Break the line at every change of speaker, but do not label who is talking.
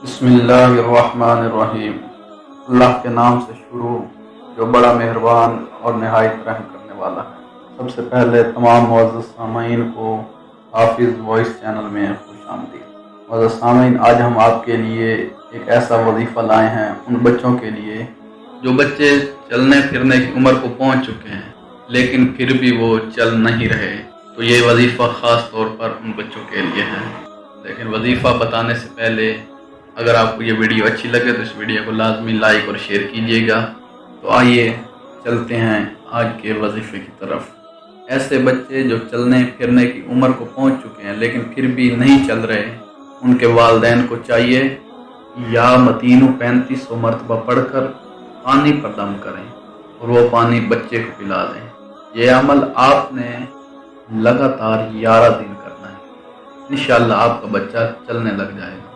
बिस्मिल्लाहिर्रहमानिर्रहीम। अल्लाह के नाम से शुरू जो बड़ा मेहरबान और नहायत रहम करने वाला है। सबसे पहले तमाम मुअज़्ज़ज़ सामीन को हाफिज़ वॉइस चैनल में खुश आमदीद। मुअज़्ज़ज़ सामीन, आज हम आपके लिए एक ऐसा वजीफ़ा लाए हैं उन बच्चों के लिए जो बच्चे चलने फिरने की उम्र को पहुंच चुके हैं लेकिन फिर भी वो चल नहीं रहे। तो ये वजीफ़ा ख़ास तौर पर उन बच्चों के लिए है। लेकिन वजीफ़ा बताने से पहले अगर आपको ये वीडियो अच्छी लगे तो इस वीडियो को लाजमी लाइक और शेयर कीजिएगा। तो आइए चलते हैं आज के वजीफ़े की तरफ। ऐसे बच्चे जो चलने फिरने की उम्र को पहुंच चुके हैं लेकिन फिर भी नहीं चल रहे, उनके वालिदैन को चाहिए या मतीनू 3500 मरतबा पढ़कर पानी पर दम करें और वो पानी बच्चे को पिला दें। ये अमल आपने लगातार 11 दिन करना है। इंशाअल्लाह आपका बच्चा चलने लग जाएगा।